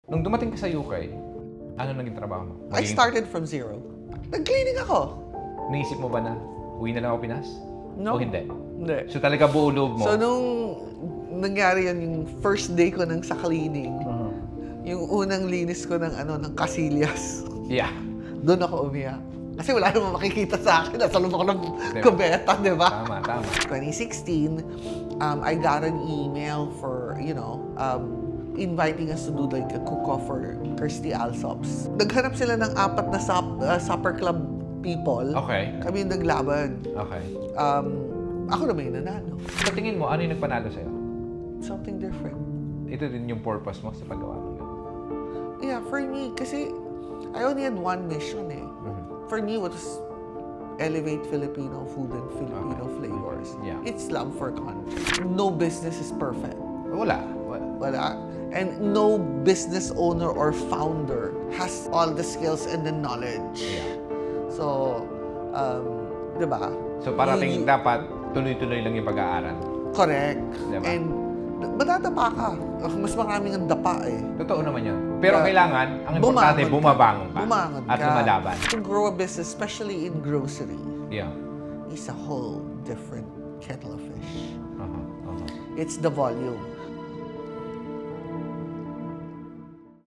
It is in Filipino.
Nung dumating ka sa UK, ano naging trabaho mo? I started from zero. Nag-cleaning ako. Naisip mo ba na uwi na lang ako Pinas? No. O hindi? Hindi. So talaga buo loob mo? So nung nangyari yan, yung first day ko sa cleaning, yung unang linis ko ng Casillas. Yeah. Doon ako umiyak. Kasi wala namang makikita sa akin. Nasa loob ako ng kubeta, di ba? Tama, tama. 2016, I got an email for, inviting us to do like a cook-off for Kirstie Allsops. Naghanap sila ng 4 na supper club people. Okay. Kami yung naglaban. Okay. Ako naman yung nanalo. Sa tingin mo, ano yung nagpanalo sa'yo? Something different. Ito din yung purpose mo sa paggawa mo. Yeah, for me, kasi I only had one mission eh. For me, it was elevate Filipino food and Filipino flavors. Yeah. It's love for country. No business is perfect. Wala. Wala. And no business owner or founder has all the skills and the knowledge. Yeah. So, di ba? So parating dapat tuloy-tuloy lang yung pag-aaral. Correct. Diba? And madadapa ka. Mas maraming ang dapa eh. Totoo naman yun. Pero kailangan, ang importante, bumabangon ka. Bumangon at lumalaban. To grow a business, especially in grocery, Yeah. is a whole different kettle of fish. Uh-huh. It's the volume.